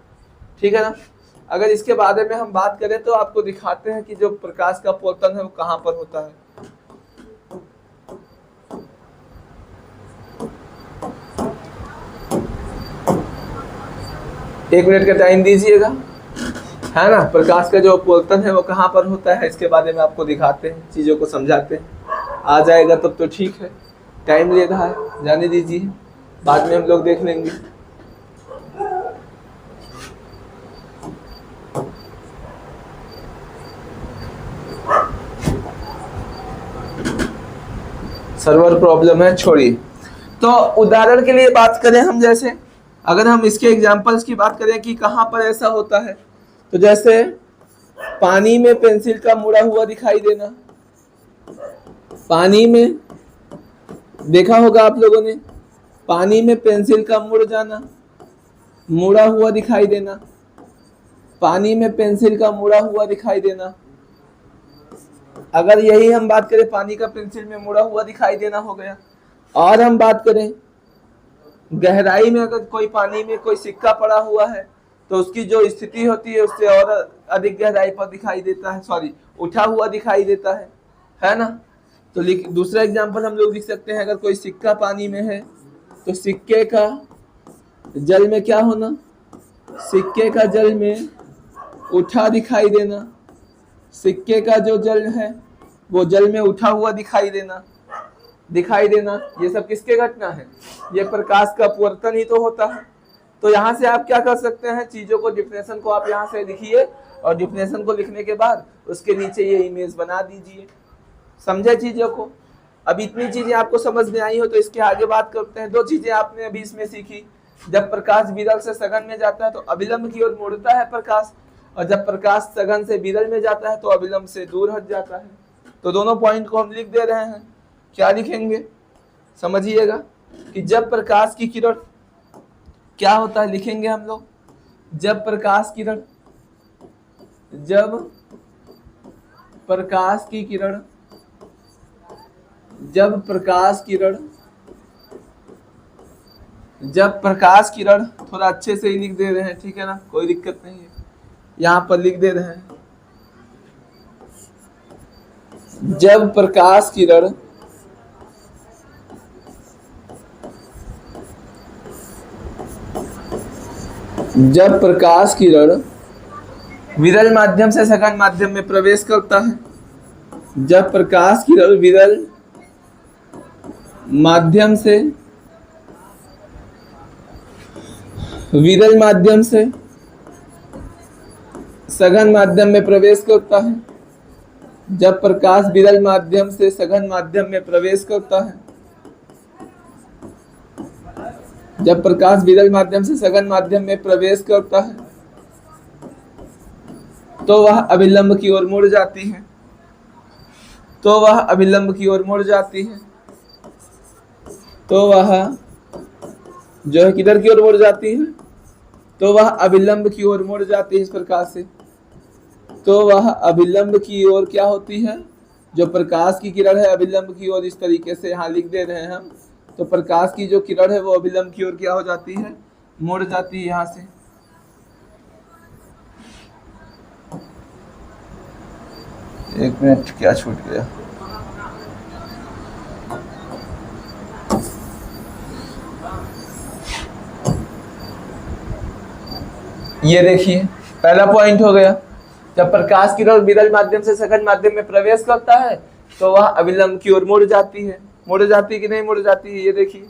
ठीक है ना। अगर इसके बारे में हम बात करें तो आपको दिखाते हैं कि जो प्रकाश का अपवर्तन है वो कहाँ पर होता है। एक मिनट का टाइम दीजिएगा, है ना। प्रकाश का जो अपवर्तन है वो कहाँ पर होता है, इसके बारे में आपको दिखाते हैं, चीज़ों को समझाते हैं। आ जाएगा तब तो ठीक है, टाइम ले रहा है, जाने दीजिए, बाद में हम लोग देख लेंगे। सर्वर प्रॉब्लम है, छोड़िए। तो उदाहरण के लिए बात करें हम, जैसे अगर हम इसके एग्जांपल्स की बात करें कि कहाँ पर ऐसा होता है, तो जैसे पानी में पेंसिल का मुड़ा हुआ दिखाई देना। पानी में देखा होगा आप लोगों ने, पानी में पेंसिल का मुड़ जाना, मुड़ा हुआ दिखाई देना। पानी में पेंसिल का मुड़ा हुआ दिखाई देना। अगर यही हम बात करें, पानी का पेंसिल में मुड़ा हुआ दिखाई देना हो गया। और हम बात करें गहराई में, अगर कोई पानी में कोई सिक्का पड़ा हुआ है तो उसकी जो स्थिति होती है उससे और अधिक गहराई पर दिखाई देता है, सॉरी उठा हुआ दिखाई देता है ना। तो दूसरा एग्जांपल हम लोग लिख सकते हैं, अगर कोई सिक्का पानी में है तो सिक्के का जल में क्या होना, सिक्के का जल में उठा दिखाई देना। सिक्के का जो जल है वो जल में उठा हुआ दिखाई देना। ये सब किसके घटना है, ये प्रकाश का अपवर्तन ही तो होता है। तो यहाँ से आप क्या कर सकते हैं, चीजों को, डिफिनेशन को आप यहाँ से लिखिए, और डिफिनेशन को लिखने के बाद उसके नीचे ये इमेज बना दीजिए। समझे चीजों को? अब इतनी चीजें आपको समझ में आई हो तो इसके आगे बात करते हैं। दो चीजें आपने अभी इसमें सीखी, जब प्रकाश विरल से सघन में जाता है तो अविलंब की ओर मुड़ता है प्रकाश, और जब प्रकाश सघन से विरल में जाता है तो अविलंब से दूर हट जाता है। तो दोनों पॉइंट को हम लिख दे रहे हैं। क्या लिखेंगे, समझिएगा कि जब प्रकाश की किरण क्या होता है, लिखेंगे हम लोग, जब प्रकाश की किरण जब प्रकाश किरण थोड़ा अच्छे से ही लिख दे रहे हैं, ठीक है ना, कोई दिक्कत नहीं है, यहाँ पर लिख दे रहे हैं। जब प्रकाश किरण विरल माध्यम से सघन माध्यम में प्रवेश करता है, जब प्रकाश किरण विरल माध्यम से सघन माध्यम में प्रवेश करता है, जब प्रकाश विरल माध्यम से सघन माध्यम में प्रवेश करता है, जब प्रकाश विरल माध्यम से सघन माध्यम में प्रवेश करता है, तो वह अभिलंब की ओर मुड़ जाती है, तो वह अभिलंब की ओर मुड़ जाती है, तो वह जो है किधर की ओर मुड़ जाती है, तो वह अभिलंब की ओर मुड़ जाती है। इस प्रकार से तो वह अभिलंब की ओर क्या होती है, जो प्रकाश की किरण है अभिलंब की ओर, इस तरीके से यहाँ लिख दे रहे हैं हम। तो प्रकाश की जो किरण है वो अभिलंब की ओर क्या हो जाती है, मुड़ जाती है यहाँ से। एक मिनट, क्या छूट गया, ये देखिए पहला पॉइंट हो गया। जब प्रकाश किरण विरल माध्यम से सघन माध्यम में प्रवेश करता है तो वह अभिलंब की ओर मुड़ जाती है। मुड़ जाती कि नहीं मुड़ जाती है, ये देखिए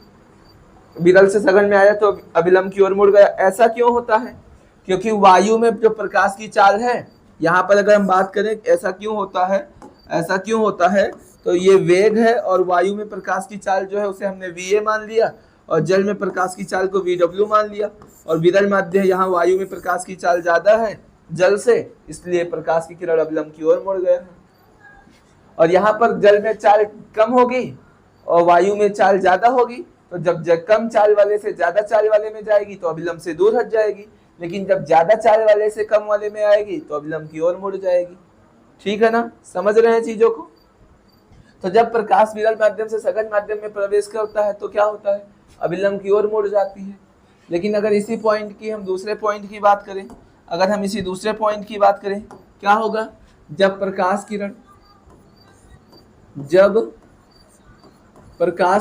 विरल से सघन में आया तो अभिलंब की ओर मुड़ गया। ऐसा क्यों होता है, क्योंकि वायु में जो प्रकाश की चाल है, यहाँ पर अगर हम बात करें ऐसा क्यों होता है, ऐसा क्यों होता है, तो ये वेग है और वायु में प्रकाश की चाल जो है उसे हमने VA मान लिया और जल में प्रकाश की चाल को VW मान लिया। और विरल माध्यम यहाँ वायु में प्रकाश की चाल ज्यादा है जल से, इसलिए प्रकाश की किरण अभिलंब की ओर मुड़ गया है। और यहाँ पर जल में चाल कम होगी और वायु में चाल ज्यादा होगी, तो जब कम चाल वाले से ज्यादा चाल वाले में जाएगी तो अभिलंब से दूर हट जाएगी, लेकिन जब ज्यादा चाल वाले से कम वाले में आएगी तो अभिलंब की ओर मुड़ जाएगी। ठीक है ना, समझ रहे हैं चीजों को। तो जब प्रकाश विरल माध्यम से सघन माध्यम में प्रवेश करता है तो क्या होता है, अभिलंब की ओर मुड़ जाती है। लेकिन अगर इसी पॉइंट की हम दूसरे पॉइंट की बात करें, अगर हम इसी दूसरे पॉइंट की बात करें, क्या होगा, जब प्रकाश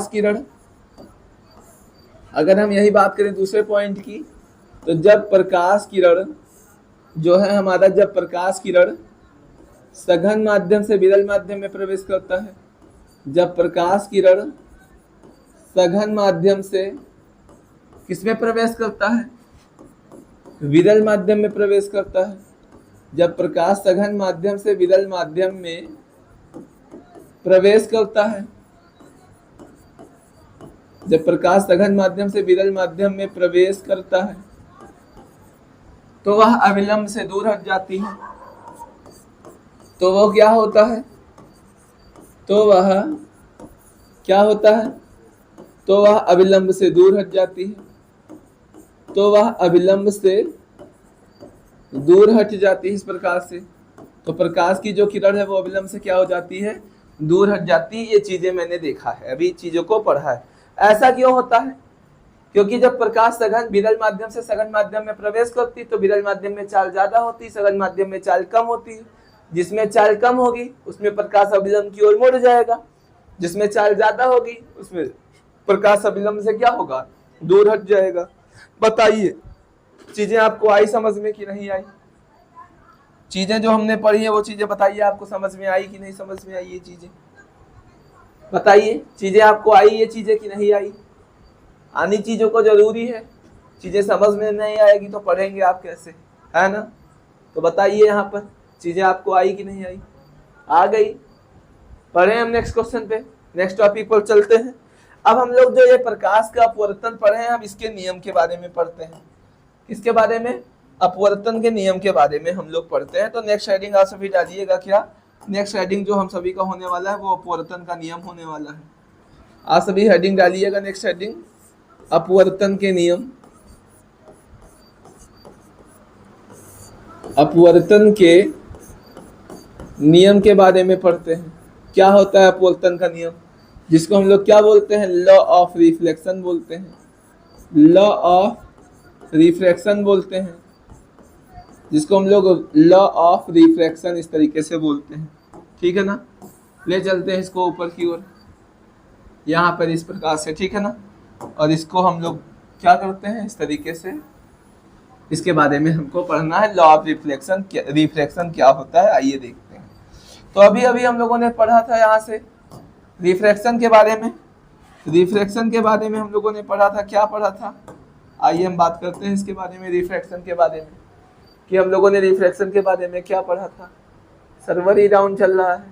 किरण अगर हम यही बात करें दूसरे पॉइंट की, तो जब प्रकाश किरण जो है हमारा, जब प्रकाश किरण सघन माध्यम से विरल माध्यम में प्रवेश करता है, जब प्रकाश किरण सघन माध्यम से किसमें प्रवेश करता है, विरल माध्यम में प्रवेश करता है, जब प्रकाश सघन माध्यम से विरल माध्यम में प्रवेश करता है, जब प्रकाश सघन माध्यम से विरल माध्यम में प्रवेश करता है तो वह अभिलंब से दूर हट जाती है। तो वो क्या होता है, तो वह क्या होता है, तो वह अभिलंब से दूर हट जाती है, तो वह अभिलंब से दूर हट जाती है इस प्रकार से। तो प्रकाश की जो किरण है वो अभिलंब से क्या हो जाती है, दूर हट जाती है। ये चीजें मैंने देखा है, अभी चीजों को पढ़ा है। ऐसा क्यों होता है, क्योंकि जब प्रकाश सघन विरल माध्यम से सघन माध्यम में प्रवेश करती तो विरल माध्यम में चाल ज्यादा होती, सघन माध्यम में चाल कम होती। जिसमें चाल कम होगी उसमें प्रकाश अभिलंब की ओर मुड़ जाएगा, जिसमें चाल ज्यादा होगी उसमें प्रकाश अभिलंब से क्या होगा, दूर हट जाएगा। बताइए चीजें आपको आई समझ में कि नहीं आई, चीजें जो हमने पढ़ी है वो चीजें बताइए आपको समझ में आई कि नहीं समझ में आई, ये चीजें बताइए, चीजें आपको आई ये चीजें कि नहीं आई। आनी चीजों को जरूरी है, चीजें समझ में नहीं आएगी तो पढ़ेंगे आप कैसे, है ना। तो बताइए यहाँ पर चीजें आपको आई कि नहीं आई, आ गई। पढ़े हम नेक्स्ट क्वेश्चन पे, नेक्स्ट टॉपिक पर चलते हैं। अब हम लोग जो ये प्रकाश का अपवर्तन पढ़े हैं, हम इसके नियम के बारे में पढ़ते हैं। किसके बारे में, अपवर्तन के नियम के बारे में हम लोग पढ़ते हैं। तो नेक्स्ट हेडिंग आप सभी डालिएगा, क्या नेक्स्ट हेडिंग जो हम सभी का होने वाला है वो अपवर्तन का नियम होने वाला है। आप सभी हेडिंग डालिएगा, नेक्स्ट हेडिंग अपवर्तन के नियम। अपवर्तन के नियम के बारे में पढ़ते हैं। क्या होता है अपवर्तन का नियम, जिसको हम लोग क्या बोलते हैं, लॉ ऑफ रिफ्लेक्शन बोलते हैं, लॉ ऑफ रिफ्रैक्शन बोलते हैं, जिसको हम लोग लॉ ऑफ रिफ्रैक्शन इस तरीके से बोलते हैं। ठीक है ना, ले चलते हैं इसको ऊपर की ओर, यहाँ पर इस प्रकार से, ठीक है ना। और इसको हम लोग क्या करते हैं इस तरीके से, इसके बारे में हमको पढ़ना है, लॉ ऑफ रिफ्लेक्शन, रिफ्रैक्शन क्या होता है, आइए देखते हैं। तो अभी अभी हम लोगों ने पढ़ा था यहाँ से रिफ्रैक्शन के बारे में, रिफ्रैक्शन के बारे में हम लोगों ने पढ़ा था, क्या पढ़ा था, आइए हम बात करते हैं इसके बारे में, रिफ्रैक्शन के बारे में, कि हम लोगों ने रिफ्रैक्शन के बारे में क्या पढ़ा था। सर्वर ही डाउन चल रहा है,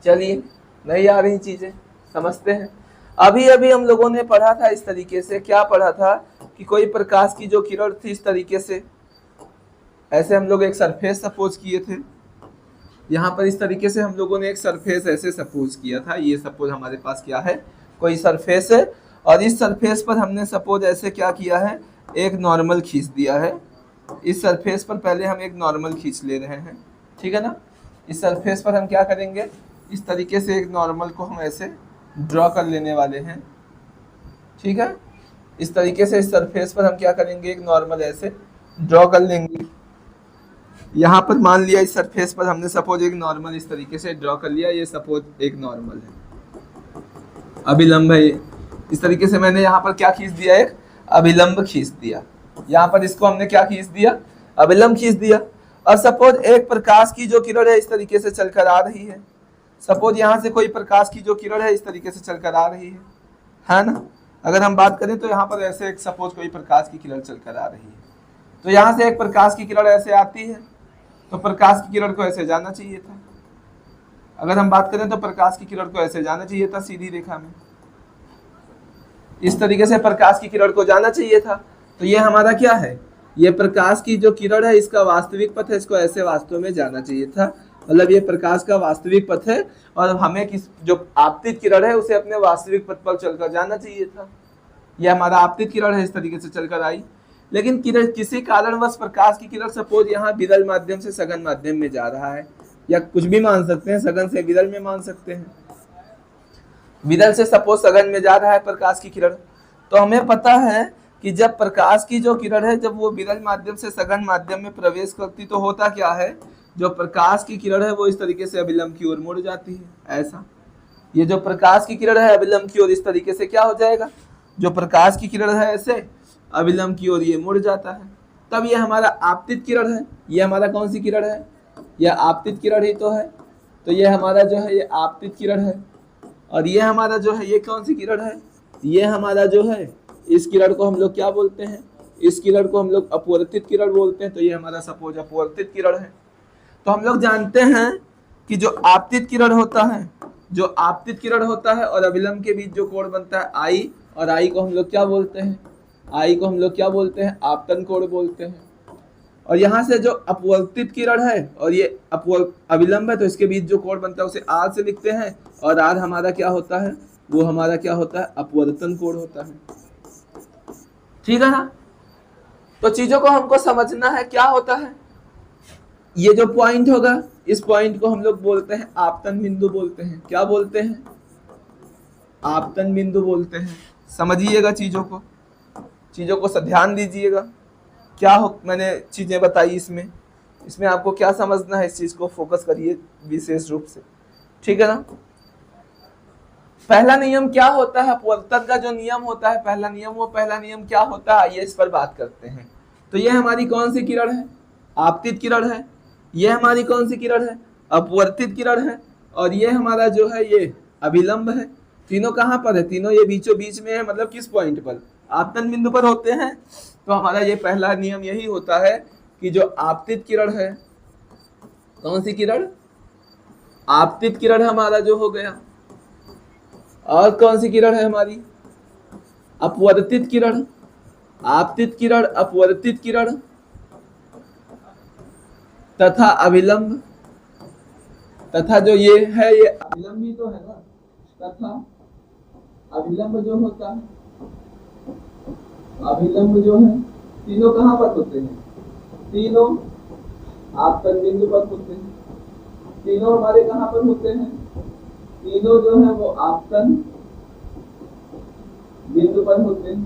चलिए नहीं आ रही चीजें, समझते हैं। अभी अभी हम लोगों ने पढ़ा था इस तरीके से, क्या पढ़ा था कि कोई प्रकाश की जो किरण थी इस तरीके से, ऐसे हम लोग एक सरफेस सपोज किए थे, यहाँ पर इस तरीके से हम लोगों ने एक सरफेस ऐसे सपोज किया था। ये सपोज हमारे पास क्या है, कोई सरफेस है, और इस सरफेस पर हमने सपोज ऐसे क्या किया है, एक नॉर्मल खींच दिया है। इस सरफेस पर पहले हम एक नॉर्मल खींच ले रहे हैं, ठीक है ना। इस सरफेस पर हम क्या करेंगे, इस तरीके से एक नॉर्मल को हम ऐसे ड्रॉ कर लेने वाले हैं, ठीक है। इस तरीके से इस सरफेस पर हम क्या करेंगे, एक नॉर्मल ऐसे ड्रॉ कर लेंगे। यहाँ पर मान लिया इस सरफेस पर हमने सपोज एक नॉर्मल इस तरीके से ड्रॉ कर लिया, ये सपोज एक नॉर्मल है, अभिलंब है ये। इस तरीके से मैंने यहाँ पर क्या खींच दिया, एक अभिलंब खींच दिया। यहाँ पर इसको हमने क्या खींच दिया, अभिलंब खींच दिया। और सपोज एक प्रकाश की जो किरण है इस तरीके से चलकर आ रही है, सपोज यहाँ से कोई प्रकाश की जो किरण है इस तरीके से चलकर आ रही है ना। अगर हम बात करें तो यहाँ पर ऐसे एक सपोज कोई प्रकाश की किरण चलकर आ रही है, तो यहाँ से एक प्रकाश की किरण ऐसे आती है, तो प्रकाश की किरण को ऐसे जाना चाहिए था। अगर हम बात करें तो प्रकाश की किरण को ऐसे जाना चाहिए था, सीधी रेखा में इस तरीके से प्रकाश की किरण को जाना चाहिए था। तो ये हमारा क्या है, ये प्रकाश की जो किरण है इसका वास्तविक पथ है, इसको ऐसे वास्तव में जाना चाहिए था, मतलब ये प्रकाश का वास्तविक पथ है, और हमें किस जो आपतित किरण है उसे अपने वास्तविक पथ पर चलकर जाना चाहिए था। ये हमारा आपतित किरण है, इस तरीके से चलकर आई। लेकिन किरण किसी कारणवश प्रकाश की किरण सपोज यहाँ विरल माध्यम से सघन माध्यम में जा रहा है, या कुछ भी मान सकते हैं, सघन से विरल में मान सकते हैं। विरल से सपोज सघन में जा रहा है प्रकाश की किरण, तो हमें पता है कि जब प्रकाश की जो किरण है जब वो विरल माध्यम से सघन माध्यम में प्रवेश करती तो होता क्या है, जो प्रकाश की किरण है वो इस तरीके से अभिलंब की ओर मुड़ जाती है, ऐसा। ये जो प्रकाश की किरण है अभिलंब की ओर इस तरीके से क्या हो जाएगा, जो प्रकाश की किरण है ऐसे अभिलंब की ओर ये मुड़ जाता है, तब ये हमारा आपतित किरण है। ये हमारा कौन सी किरण है, यह आपतित किरण ही तो है। तो ये हमारा जो है ये आपतित किरण है, और ये हमारा जो है ये कौन सी किरण है, ये हमारा जो है इस किरण को हम लोग क्या बोलते हैं, इस किरण को हम लोग अपवर्तित किरण बोलते हैं। तो ये हमारा सपोज अपवर्तित किरण है। तो हम लोग जानते हैं कि जो आपतित किरण होता है, जो आपतित किरण होता है और अभिलंब के बीच जो कोण बनता है आई, और आई को हम लोग क्या बोलते हैं, आई को हम लोग क्या बोलते हैं, आपतन कोण बोलते हैं। और यहाँ से जो अपवर्तित किरण है और ये अभिलंब है, तो इसके बीच जो कोण बनता है उसे आर से लिखते हैं, और आर हमारा क्या होता है, वो हमारा क्या होता है, अपवर्तन कोण होता है, ठीक है ना। तो चीजों को हमको समझना है क्या होता है। ये जो पॉइंट होगा इस पॉइंट को हम लोग बोलते हैं आपतन बिंदु बोलते हैं, क्या बोलते हैं, आपतन बिंदु बोलते हैं। समझिएगा चीजों को ध्यान दीजिएगा, क्या हो मैंने चीजें बताई इसमें आपको क्या समझना है, इस चीज को फोकस करिए विशेष रूप से, ठीक है ना। पहला नियम क्या होता है, अपवर्तन का जो नियम होता है पहला नियम, वो पहला नियम क्या होता है, आइए इस पर बात करते हैं। तो ये हमारी कौन सी किरण है, आपतित किरण है। ये हमारी कौन सी किरण है, अपवर्तित किरण है। और ये हमारा जो है ये अभिलंब है। तीनों कहाँ पर है, तीनों ये बीचों बीच में है, मतलब किस पॉइंट पर, आपतन बिंदु पर होते हैं। तो हमारा ये पहला नियम यही होता है कि जो आपतित किरण है, कौन सी किरण, आपतित किरण हमारा जो हो गया, और कौन सी किरण है हमारी, अपवर्तित किरण। आपतित किरण, अपवर्तित किरण तथा अभिलंब, तथा जो ये है ये अभिलंब ही तो है ना, तथा अभिलंब जो होता है, अभिलंब जो है तीनों कहाँ पर होते हैं, तीनों आपतन बिंदु पर होते हैं। तीनों हमारे कहाँ पर होते हैं, तीनों जो है वो आपतन बिंदु पर होते हैं,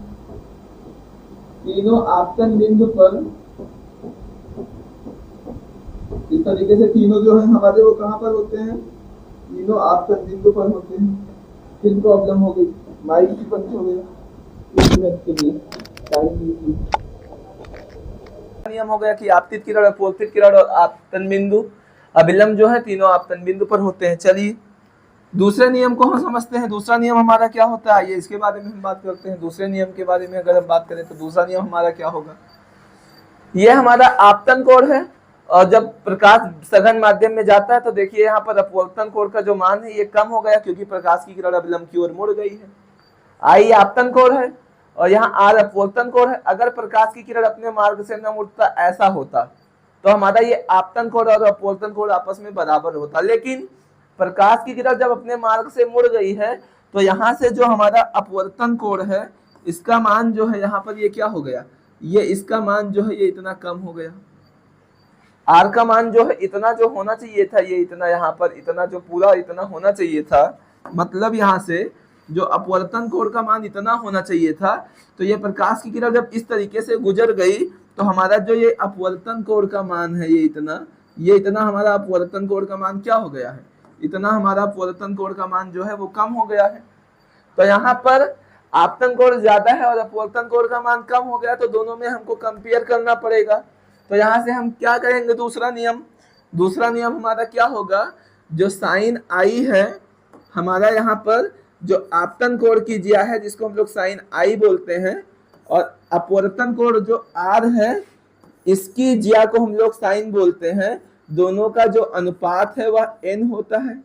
तीनों आपतन बिंदु पर, इस तरीके से तीनों जो है हमारे वो कहाँ पर होते हैं, तीनों आपतन बिंदु पर होते हैं। फिर प्रॉब्लम हो गई, माइक भी बंद हो गया 1 मिनट के लिए, टाइम नियम हो गया कि आपतित किरण, अपवर्तित किरण और आपतन बिंदु अभिलंब जो है तीनों आपतन बिंदु पर होते हैं। चलिए दूसरे नियम को हम समझते हैं। दूसरा नियम हमारा क्या होता है, आइए इसके बारे में हम बात करते हैं। दूसरे नियम के बारे में अगर हम बात करें तो दूसरा नियम हमारा क्या होगा, ये हमारा आपतन कोण है और जब प्रकाश सघन माध्यम में जाता है तो देखिए यहाँ पर अपवर्तन कोण का जो मान है ये कम हो गया क्योंकि प्रकाश की किरण अभिलंब की ओर मुड़ गई है। आई आपतन कोण है और यहाँ आर अपवर्तन कोण है। अगर प्रकाश की किरण अपने मार्ग से न मुड़ता ऐसा होता तो हमारा ये आपतन कोण और अपवर्तन कोण आपस में बराबर होता, लेकिन प्रकाश की किरण जब अपने मार्ग से मुड़ गई है तो यहाँ से जो हमारा अपवर्तन कोण है इसका मान जो है यहाँ पर ये क्या हो गया, ये इसका मान जो है ये इतना कम हो गया। आर का मान जो है इतना जो होना चाहिए था, ये इतना यहाँ पर इतना जो पूरा इतना होना चाहिए था, मतलब यहाँ से जो अपवर्तन कोण का मान इतना होना चाहिए था। तो ये प्रकाश की किरण जब इस तरीके से गुजर गई तो हमारा जो ये अपवर्तन कोण का मान है ये इतना हमारा अपवर्तन कोण का मान क्या हो गया है, इतना हमारा अपवर्तन कोण का मान जो है वो कम हो गया है। तो यहाँ पर आपतन कोण ज्यादा है और अपवर्तन कोण का मान कम हो गया, तो दोनों में हमको कंपेयर करना पड़ेगा। तो यहाँ से हम क्या करेंगे, दूसरा नियम हमारा क्या होगा, जो साइन आई है हमारा यहाँ पर जो आपतन कोण की जिया है जिसको हम लोग साइन आई बोलते हैं, और अपवर्तन कोण जो आर है इसकी जिया को हम लोग साइन बोलते हैं, दोनों का जो अनुपात है वह n होता है।